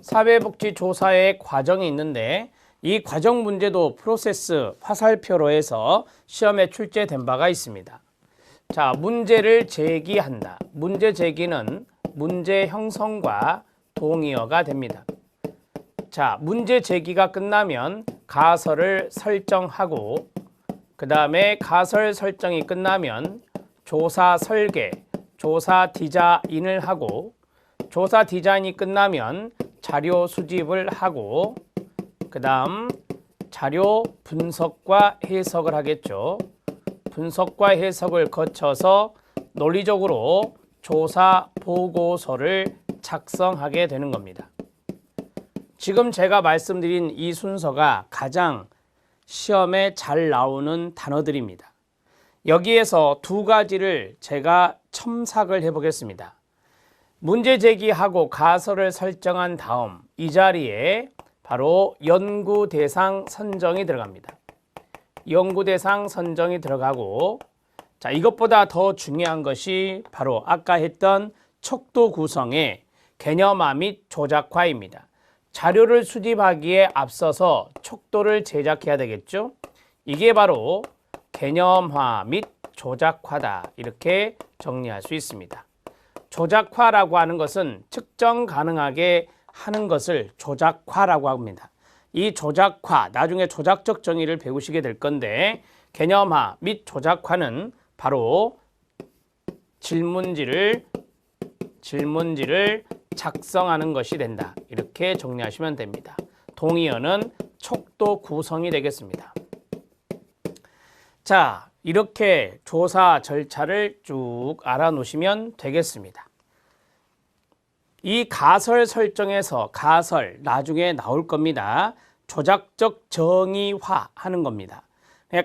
사회복지조사의 과정이 있는데 이 과정 문제도 프로세스 화살표로 해서 시험에 출제된 바가 있습니다. 자, 문제를 제기한다. 문제 제기는 문제 형성과 동의어가 됩니다. 자, 문제 제기가 끝나면 가설을 설정하고 그 다음에 가설 설정이 끝나면 조사 설계, 조사 디자인을 하고 조사 디자인이 끝나면 자료 수집을 하고 그 다음 자료 분석과 해석을 하겠죠. 분석과 해석을 거쳐서 논리적으로 조사 보고서를 작성하게 되는 겁니다. 지금 제가 말씀드린 이 순서가 가장 시험에 잘 나오는 단어들입니다. 여기에서 두 가지를 제가 첨삭을 해보겠습니다. 문제 제기하고 가설을 설정한 다음 이 자리에 바로 연구 대상 선정이 들어갑니다. 연구 대상 선정이 들어가고 자, 이것보다 더 중요한 것이 바로 아까 했던 척도 구성의 개념화 및 조작화입니다. 자료를 수집하기에 앞서서 척도를 제작해야 되겠죠. 이게 바로 개념화 및 조작화다. 이렇게 정리할 수 있습니다. 조작화라고 하는 것은 측정 가능하게 하는 것을 조작화라고 합니다. 이 조작화, 나중에 조작적 정의를 배우시게 될 건데 개념화 및 조작화는 바로 질문지를 작성하는 것이 된다. 이렇게 정리하시면 됩니다. 동의어는 척도 구성이 되겠습니다. 자, 이렇게 조사 절차를 쭉 알아놓으시면 되겠습니다. 이 가설 설정에서 가설 나중에 나올 겁니다. 조작적 정의화 하는 겁니다.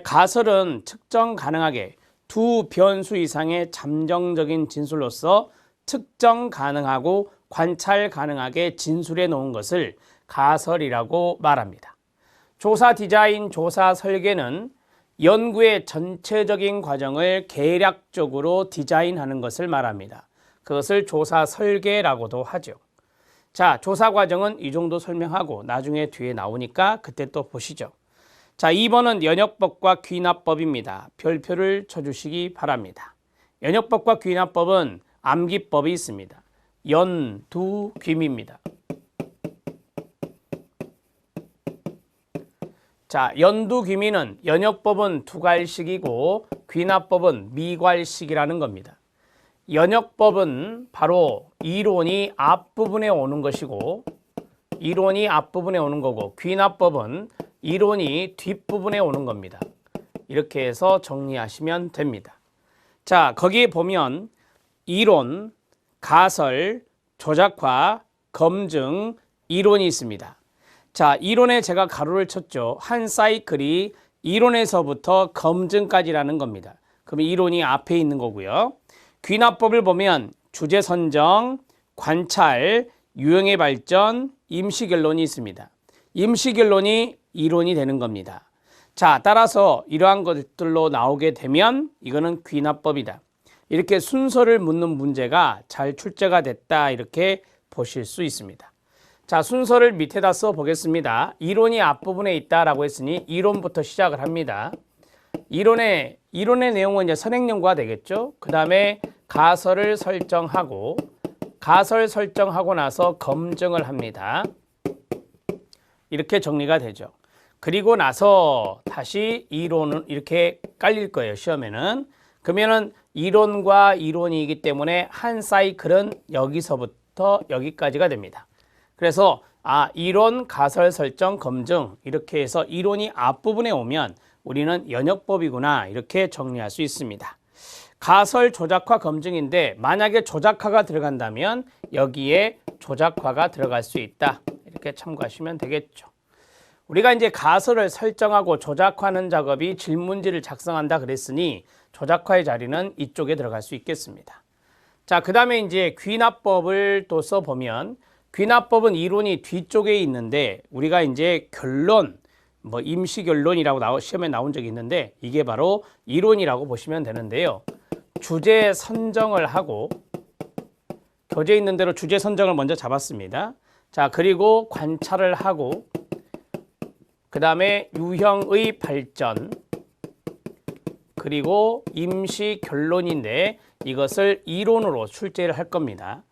가설은 측정 가능하게 두 변수 이상의 잠정적인 진술로서 측정 가능하고 관찰 가능하게 진술해 놓은 것을 가설이라고 말합니다. 조사 디자인, 조사 설계는 연구의 전체적인 과정을 계략적으로 디자인하는 것을 말합니다. 그것을 조사 설계라고도 하죠. 자, 조사 과정은 이 정도 설명하고 나중에 뒤에 나오니까 그때 또 보시죠. 자, 2번은 연역법과 귀납법입니다. 별표를 쳐주시기 바랍니다. 연역법과 귀납법은 암기법이 있습니다. 연두귀미입니다. 자, 연두귀미는 연역법은 두괄식이고 귀납법은 미괄식이라는 겁니다. 연역법은 바로 이론이 앞부분에 오는 것이고 이론이 앞부분에 오는 거고 귀납법은 이론이 뒷부분에 오는 겁니다. 이렇게 해서 정리하시면 됩니다. 자, 거기에 보면 이론, 가설, 조작화, 검증, 이론이 있습니다. 자, 이론에 제가 가로를 쳤죠. 한 사이클이 이론에서부터 검증까지라는 겁니다. 그럼 이론이 앞에 있는 거고요. 귀납법을 보면 주제 선정, 관찰, 유형의 발전, 임시결론이 있습니다. 임시결론이 이론이 되는 겁니다. 자, 따라서 이러한 것들로 나오게 되면 이거는 귀납법이다. 이렇게 순서를 묻는 문제가 잘 출제가 됐다. 이렇게 보실 수 있습니다. 자, 순서를 밑에다 써 보겠습니다. 이론이 앞부분에 있다라고 했으니 이론부터 시작을 합니다. 이론의 내용은 이제 선행연구가 되겠죠. 그 다음에 가설을 설정하고 가설 설정하고 나서 검증을 합니다. 이렇게 정리가 되죠. 그리고 나서 다시 이론은 이렇게 깔릴 거예요. 시험에는. 그러면은 이론과 이론이기 때문에 한 사이클은 여기서부터 여기까지가 됩니다. 그래서 이론, 가설, 설정, 검증 이렇게 해서 이론이 앞부분에 오면 우리는 연역법이구나 이렇게 정리할 수 있습니다. 가설, 조작화, 검증인데 만약에 조작화가 들어간다면 여기에 조작화가 들어갈 수 있다. 이렇게 참고하시면 되겠죠. 우리가 이제 가설을 설정하고 조작하는 작업이 질문지를 작성한다 그랬으니 조작화의 자리는 이쪽에 들어갈 수 있겠습니다. 자, 그 다음에 이제 귀납법을 또 써보면 귀납법은 이론이 뒤쪽에 있는데 우리가 이제 결론, 임시결론이라고 시험에 나온 적이 있는데 이게 바로 이론이라고 보시면 되는데요. 주제 선정을 하고 교재 있는 대로 주제 선정을 먼저 잡았습니다. 자, 그리고 관찰을 하고 그 다음에 유형의 발전, 그리고 임시 결론인데 이것을 이론으로 출제를 할 겁니다.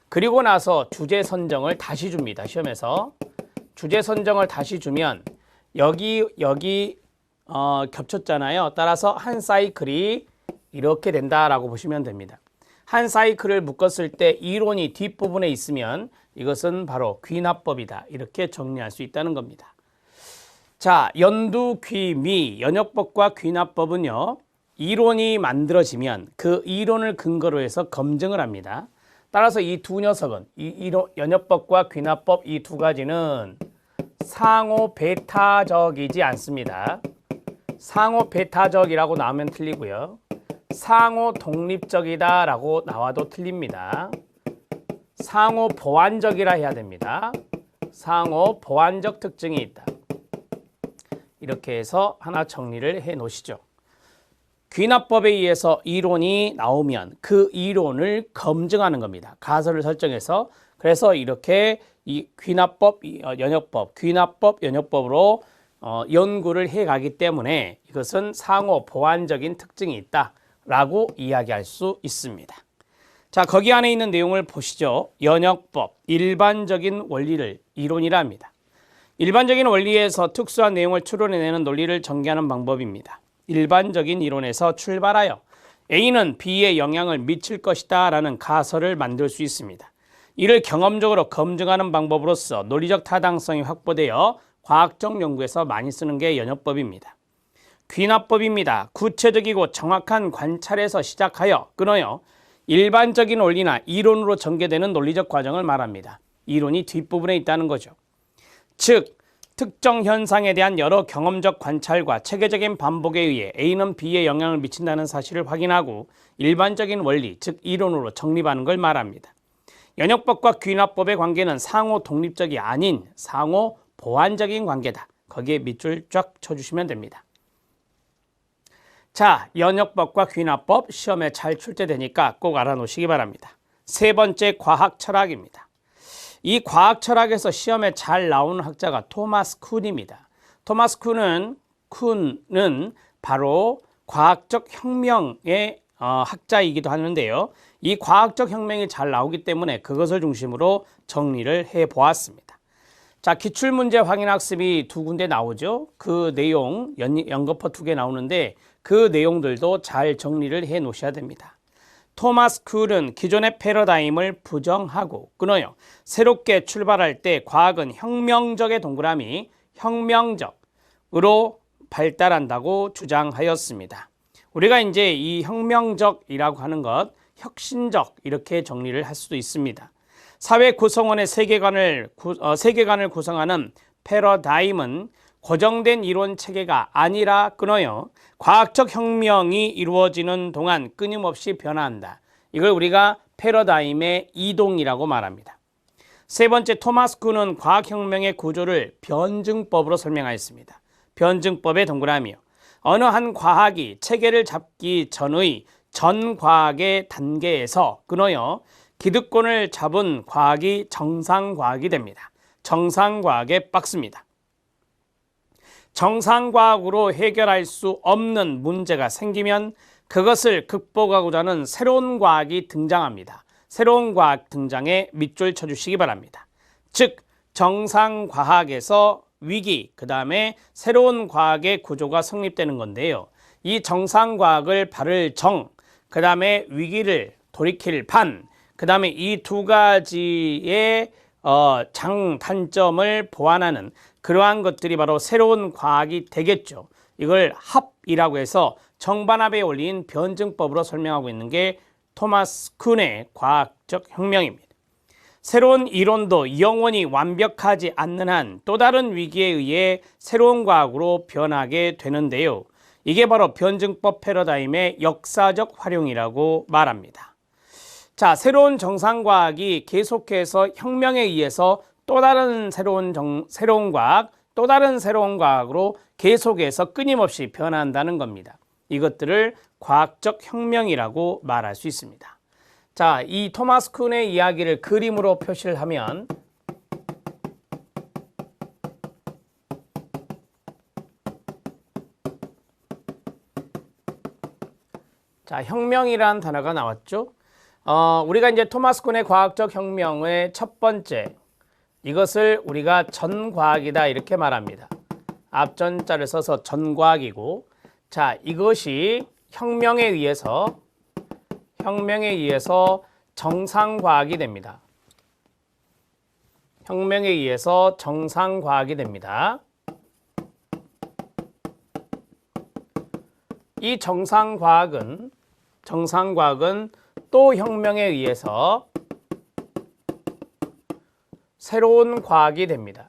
그리고 나서 주제 선정을 다시 줍니다. 시험에서 주제 선정을 다시 주면 여기 겹쳤잖아요. 따라서 한 사이클이 이렇게 된다라고 보시면 됩니다. 한 사이클을 묶었을 때 이론이 뒷부분에 있으면 이것은 바로 귀납법이다. 이렇게 정리할 수 있다는 겁니다. 자, 연두, 귀, 미, 연역법과 귀납법은요, 이론이 만들어지면 그 이론을 근거로 해서 검증을 합니다. 따라서 이 두 녀석은 연역법과 귀납법 이 두 가지는 상호 배타적이지 않습니다. 상호 배타적이라고 나오면 틀리고요. 상호 독립적이다라고 나와도 틀립니다. 상호 보완적이라 해야 됩니다. 상호 보완적 특징이 있다. 이렇게 해서 하나 정리를 해 놓으시죠. 귀납법에 의해서 이론이 나오면 그 이론을 검증하는 겁니다. 가설을 설정해서. 그래서 이렇게 이 귀납법, 연역법, 귀납법, 연역법으로 연구를 해 가기 때문에 이것은 상호 보완적인 특징이 있다라고 이야기할 수 있습니다. 자, 거기 안에 있는 내용을 보시죠. 연역법, 일반적인 원리를 이론이라 합니다. 일반적인 원리에서 특수한 내용을 추론해내는 논리를 전개하는 방법입니다. 일반적인 이론에서 출발하여 A는 B에 영향을 미칠 것이다 라는 가설을 만들 수 있습니다. 이를 경험적으로 검증하는 방법으로서 논리적 타당성이 확보되어 과학적 연구에서 많이 쓰는 게 연역법입니다. 귀납법입니다. 구체적이고 정확한 관찰에서 시작하여 끊어요 일반적인 원리나 이론으로 전개되는 논리적 과정을 말합니다. 이론이 뒷부분에 있다는 거죠. 즉, 특정 현상에 대한 여러 경험적 관찰과 체계적인 반복에 의해 A는 B에 영향을 미친다는 사실을 확인하고 일반적인 원리, 즉 이론으로 정립하는 걸 말합니다. 연역법과 귀납법의 관계는 상호 독립적이 아닌 상호 보완적인 관계다. 거기에 밑줄 쫙 쳐주시면 됩니다. 자, 연역법과 귀납법 시험에 잘 출제되니까 꼭 알아놓으시기 바랍니다. 세 번째, 과학 철학입니다. 이 과학 철학에서 시험에 잘 나오는 학자가 토마스 쿤입니다. 토마스 쿤은 바로 과학적 혁명의 학자이기도 하는데요. 이 과학적 혁명이 잘 나오기 때문에 그것을 중심으로 정리를 해보았습니다. 자, 기출문제 확인학습이 두 군데 나오죠. 그 내용 연거푸 2개 나오는데 그 내용들도 잘 정리를 해 놓으셔야 됩니다. 토마스 쿨은 기존의 패러다임을 부정하고 끊어요. 새롭게 출발할 때 과학은 혁명적의 동그라미, 혁명적으로 발달한다고 주장하였습니다. 우리가 이제 이 혁명적이라고 하는 것, 혁신적 이렇게 정리를 할 수도 있습니다. 사회 구성원의 세계관을 구성하는 패러다임은 고정된 이론 체계가 아니라 끊어요. 과학적 혁명이 이루어지는 동안 끊임없이 변화한다. 이걸 우리가 패러다임의 이동이라고 말합니다. 세 번째, 토마스 쿤은 과학혁명의 구조를 변증법으로 설명하였습니다. 변증법의 동그라미요. 어느 한 과학이 체계를 잡기 전의 전 과학의 단계에서 끊어요. 기득권을 잡은 과학이 정상과학이 됩니다. 정상과학의 박스입니다. 정상과학으로 해결할 수 없는 문제가 생기면 그것을 극복하고자 하는 새로운 과학이 등장합니다. 새로운 과학 등장에 밑줄 쳐주시기 바랍니다. 즉, 정상과학에서 위기, 그 다음에 새로운 과학의 구조가 성립되는 건데요. 이 정상과학을 바를 정, 그 다음에 위기를 돌이킬 반, 그 다음에 이 두 가지의 장단점을 보완하는 그러한 것들이 바로 새로운 과학이 되겠죠. 이걸 합이라고 해서 정반합의 원리인 변증법으로 설명하고 있는 게 토마스 쿤의 과학적 혁명입니다. 새로운 이론도 영원히 완벽하지 않는 한 또 다른 위기에 의해 새로운 과학으로 변하게 되는데요. 이게 바로 변증법 패러다임의 역사적 활용이라고 말합니다. 자, 새로운 정상과학이 계속해서 혁명에 의해서 또 다른 새로운 과학, 또 다른 새로운 과학으로 계속해서 끊임없이 변한다는 겁니다. 이것들을 과학적 혁명이라고 말할 수 있습니다. 자, 이 토마스 쿤의 이야기를 그림으로 표시를 하면 자, 혁명이라는 단어가 나왔죠. 우리가 이제 토마스 쿤의 과학적 혁명의 첫 번째, 이것을 우리가 전과학이다 이렇게 말합니다. 앞전자를 써서 전과학이고, 자, 이것이 혁명에 의해서 정상과학이 됩니다. 혁명에 의해서 정상과학이 됩니다. 이 정상과학은 또 혁명에 의해서 새로운 과학이 됩니다.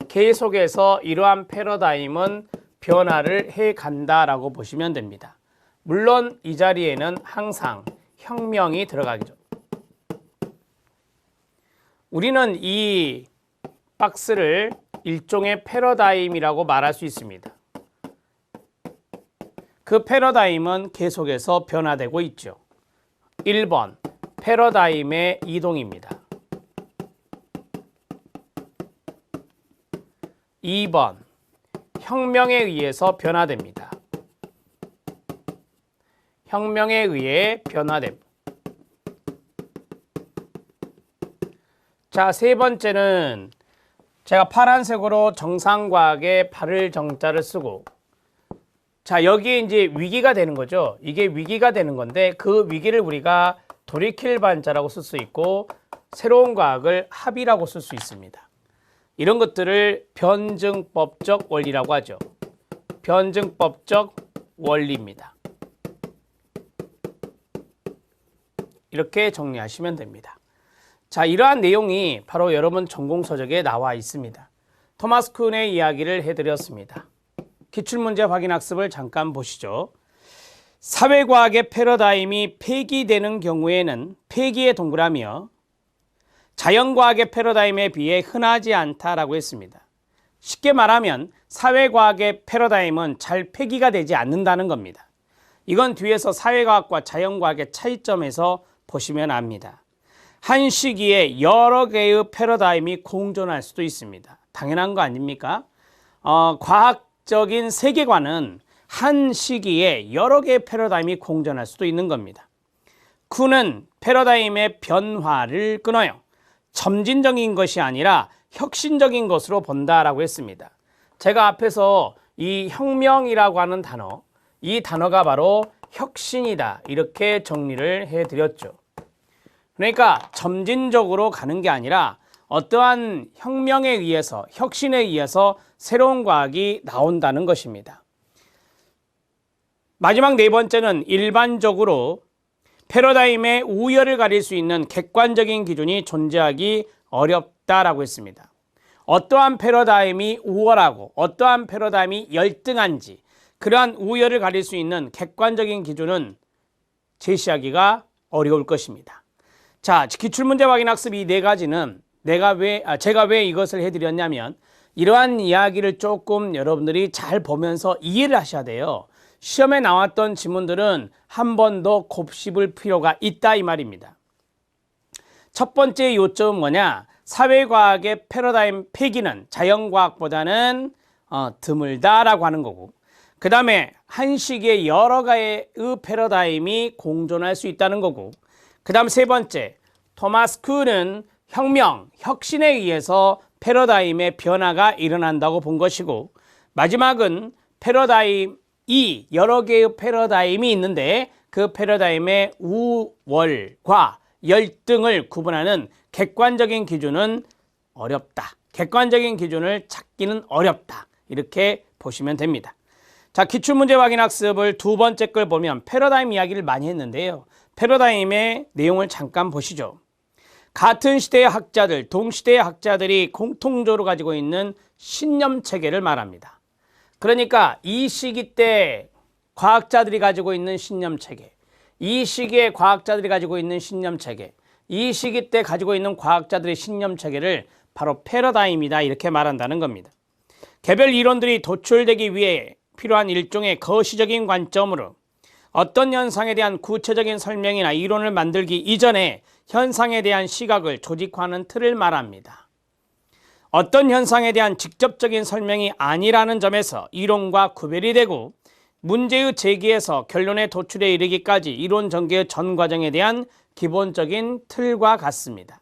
계속해서 이러한 패러다임은 변화를 해 간다라고 보시면 됩니다. 물론 이 자리에는 항상 혁명이 들어가죠. 우리는 이 박스를 일종의 패러다임이라고 말할 수 있습니다. 그 패러다임은 계속해서 변화되고 있죠. 1번, 패러다임의 이동입니다. 2번, 혁명에 의해서 변화됩니다. 혁명에 의해 변화됩니다. 자, 세 번째는 제가 파란색으로 정상과학에 발을 정자를 쓰고, 자, 여기에 이제 위기가 되는 거죠. 이게 위기가 되는 건데 그 위기를 우리가 돌이킬 반자라고 쓸 수 있고 새로운 과학을 합의라고 쓸 수 있습니다. 이런 것들을 변증법적 원리라고 하죠. 변증법적 원리입니다. 이렇게 정리하시면 됩니다. 자, 이러한 내용이 바로 여러분 전공서적에 나와 있습니다. 토마스 쿤의 이야기를 해드렸습니다. 기출문제 확인학습을 잠깐 보시죠. 사회과학의 패러다임이 폐기되는 경우에는 폐기의 동그라미요, 자연과학의 패러다임에 비해 흔하지 않다라고 했습니다. 쉽게 말하면 사회과학의 패러다임은 잘 폐기가 되지 않는다는 겁니다. 이건 뒤에서 사회과학과 자연과학의 차이점에서 보시면 압니다. 한 시기에 여러 개의 패러다임이 공존할 수도 있습니다. 당연한 거 아닙니까? 과학적인 세계관은 한 시기에 여러 개의 패러다임이 공존할 수도 있는 겁니다. 쿤은 패러다임의 변화를 끊어요. 점진적인 것이 아니라 혁신적인 것으로 본다라고 했습니다. 제가 앞에서 이 혁명이라고 하는 단어, 이 단어가 바로 혁신이다 이렇게 정리를 해드렸죠. 그러니까 점진적으로 가는 게 아니라 어떠한 혁명에 의해서, 혁신에 의해서 새로운 과학이 나온다는 것입니다. 마지막 네 번째는 일반적으로 패러다임의 우열을 가릴 수 있는 객관적인 기준이 존재하기 어렵다라고 했습니다. 어떠한 패러다임이 우월하고 어떠한 패러다임이 열등한지 그러한 우열을 가릴 수 있는 객관적인 기준은 제시하기가 어려울 것입니다. 자, 기출문제 확인학습 이 네 가지는 제가 왜 이것을 해드렸냐면 이러한 이야기를 조금 여러분들이 잘 보면서 이해를 하셔야 돼요. 시험에 나왔던 지문들은 한 번 더 곱씹을 필요가 있다 이 말입니다. 첫 번째 요점은 뭐냐? 사회과학의 패러다임 폐기는 자연과학보다는 드물다라고 하는 거고, 그 다음에 한 시기에 여러 가지의 패러다임이 공존할 수 있다는 거고, 그 다음 세 번째, 토마스 쿤은 혁신에 의해서 패러다임의 변화가 일어난다고 본 것이고, 마지막은 패러다임이 여러 개의 패러다임이 있는데 그 패러다임의 우월과 열등을 구분하는 객관적인 기준은 어렵다. 객관적인 기준을 찾기는 어렵다. 이렇게 보시면 됩니다. 자, 기출문제 확인학습을 두 번째 걸 보면 패러다임 이야기를 많이 했는데요. 패러다임의 내용을 잠깐 보시죠. 같은 시대의 학자들, 동시대의 학자들이 공통적으로 가지고 있는 신념체계를 말합니다. 그러니까 이 시기 때 과학자들이 가지고 있는 신념체계, 이 시기에 과학자들이 가지고 있는 신념체계, 이 시기 때 가지고 있는 과학자들의 신념체계를 바로 패러다임이다 이렇게 말한다는 겁니다. 개별 이론들이 도출되기 위해 필요한 일종의 거시적인 관점으로 어떤 현상에 대한 구체적인 설명이나 이론을 만들기 이전에 현상에 대한 시각을 조직화하는 틀을 말합니다. 어떤 현상에 대한 직접적인 설명이 아니라는 점에서 이론과 구별이 되고 문제의 제기에서 결론의 도출에 이르기까지 이론 전개의 전 과정에 대한 기본적인 틀과 같습니다.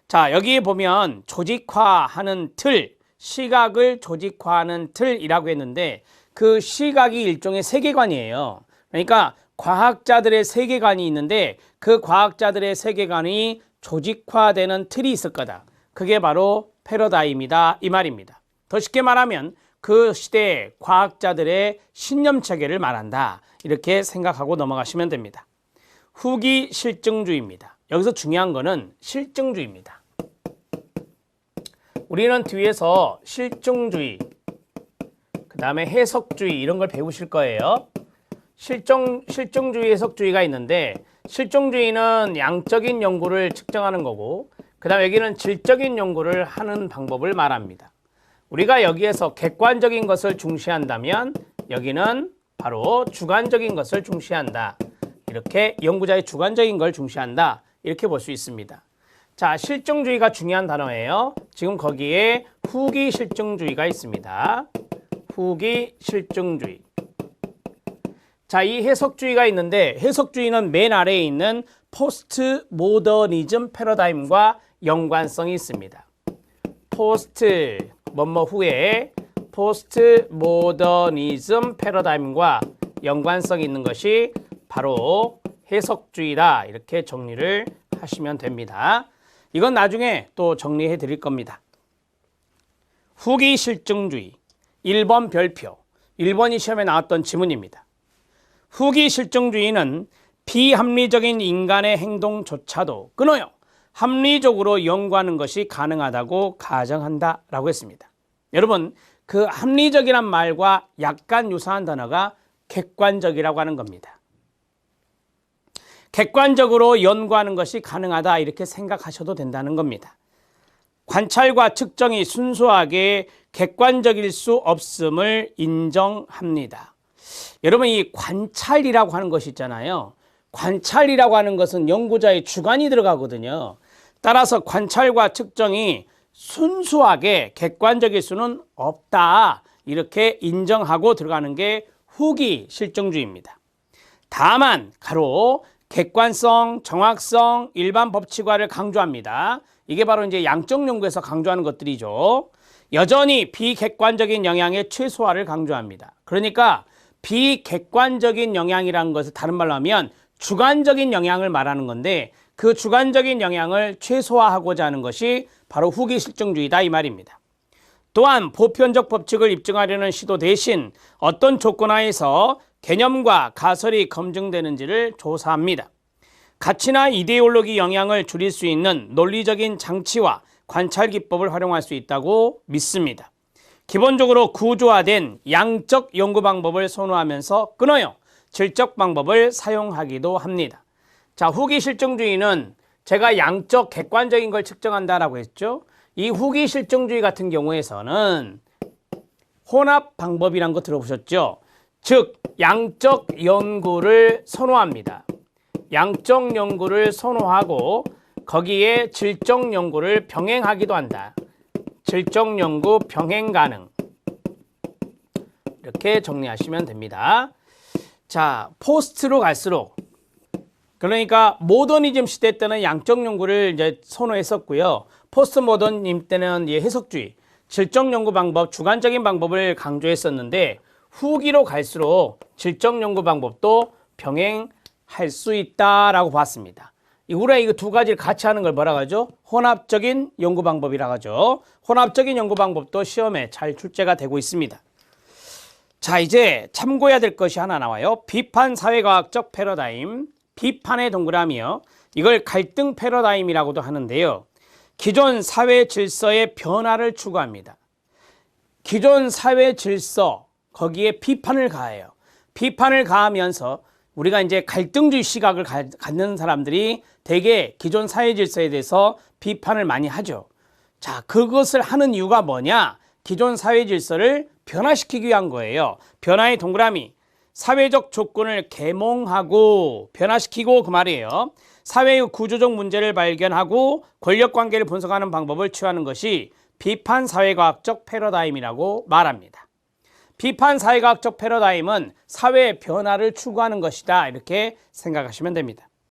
자, 여기 보면 조직화하는 틀, 시각을 조직화하는 틀이라고 했는데 그 시각이 일종의 세계관이에요. 그러니까 과학자들의 세계관이 있는데 그 과학자들의 세계관이 조직화되는 틀이 있을 거다. 그게 바로 패러다임이다 이 말입니다. 더 쉽게 말하면 그 시대의 과학자들의 신념체계를 말한다. 이렇게 생각하고 넘어가시면 됩니다. 후기 실증주의입니다. 여기서 중요한 거는 실증주의입니다. 우리는 뒤에서 실증주의, 그 다음에 해석주의 이런 걸 배우실 거예요. 실증주의, 해석주의가 있는데 실증주의는 양적인 연구를 측정하는 거고 그 다음에 여기는 질적인 연구를 하는 방법을 말합니다. 우리가 여기에서 객관적인 것을 중시한다면 여기는 바로 주관적인 것을 중시한다. 이렇게 연구자의 주관적인 걸 중시한다. 이렇게 볼 수 있습니다. 자, 실증주의가 중요한 단어예요. 지금 거기에 후기 실증주의가 있습니다. 후기 실증주의. 자, 이 해석주의가 있는데 해석주의는 맨 아래에 있는 포스트 모더니즘 패러다임과 연관성이 있습니다. 포스트 뭐뭐 후에 포스트 모더니즘 패러다임과 연관성이 있는 것이 바로 해석주의다. 이렇게 정리를 하시면 됩니다. 이건 나중에 또 정리해 드릴 겁니다. 후기 실증주의 1번 별표 1번이 시험에 나왔던 지문입니다. 후기 실증주의는 비합리적인 인간의 행동조차도 끊어요 합리적으로 연구하는 것이 가능하다고 가정한다 라고 했습니다. 여러분 그 합리적이란 말과 약간 유사한 단어가 객관적이라고 하는 겁니다. 객관적으로 연구하는 것이 가능하다 이렇게 생각하셔도 된다는 겁니다. 관찰과 측정이 순수하게 객관적일 수 없음을 인정합니다. 여러분 이 관찰이라고 하는 것이 있잖아요. 관찰이라고 하는 것은 연구자의 주관이 들어가거든요. 따라서 관찰과 측정이 순수하게 객관적일 수는 없다. 이렇게 인정하고 들어가는 게 후기 실증주의입니다. 다만 가로 객관성, 정확성, 일반 법칙화를 강조합니다. 이게 바로 이제 양적 연구에서 강조하는 것들이죠. 여전히 비객관적인 영향의 최소화를 강조합니다. 그러니까 비객관적인 영향이라는 것을 다른 말로 하면 주관적인 영향을 말하는 건데 그 주관적인 영향을 최소화하고자 하는 것이 바로 후기 실증주의다 이 말입니다. 또한 보편적 법칙을 입증하려는 시도 대신 어떤 조건 하에서 개념과 가설이 검증되는지를 조사합니다. 가치나 이데올로기 영향을 줄일 수 있는 논리적인 장치와 관찰 기법을 활용할 수 있다고 믿습니다. 기본적으로 구조화된 양적 연구 방법을 선호하면서 끊어요 질적 방법을 사용하기도 합니다. 자, 후기 실증주의는 제가 양적 객관적인 걸 측정한다라고 했죠. 이 후기 실증주의 같은 경우에서는 혼합 방법이란 거 들어보셨죠? 즉 양적 연구를 선호합니다. 양적 연구를 선호하고 거기에 질적 연구를 병행하기도 한다. 질적 연구 병행 가능. 이렇게 정리하시면 됩니다. 자, 포스트로 갈수록 그러니까 모더니즘 시대 때는 양적 연구를 이제 선호했었고요. 포스트 모더니즘 때는 해석주의, 질적 연구 방법, 주관적인 방법을 강조했었는데 후기로 갈수록 질적 연구 방법도 병행할 수 있다라고 봤습니다. 우리가 이거 두 가지를 같이 하는 걸 뭐라고 하죠? 혼합적인 연구 방법이라고 하죠. 혼합적인 연구 방법도 시험에 잘 출제가 되고 있습니다. 자, 이제 참고해야 될 것이 하나 나와요. 비판 사회과학적 패러다임, 비판의 동그라미요. 이걸 갈등 패러다임이라고도 하는데요. 기존 사회 질서의 변화를 추구합니다. 기존 사회 질서, 거기에 비판을 가해요. 비판을 가하면서 우리가 이제 갈등주의 시각을 갖는 사람들이 대개 기존 사회 질서에 대해서 비판을 많이 하죠. 자, 그것을 하는 이유가 뭐냐? 기존 사회 질서를 변화시키기 위한 거예요. 변화의 동그라미. 사회적 조건을 계몽하고 변화시키고 그 말이에요. 사회의 구조적 문제를 발견하고 권력관계를 분석하는 방법을 취하는 것이 비판 사회과학적 패러다임이라고 말합니다. 비판 사회과학적 패러다임은 사회의 변화를 추구하는 것이다. 이렇게 생각하시면 됩니다.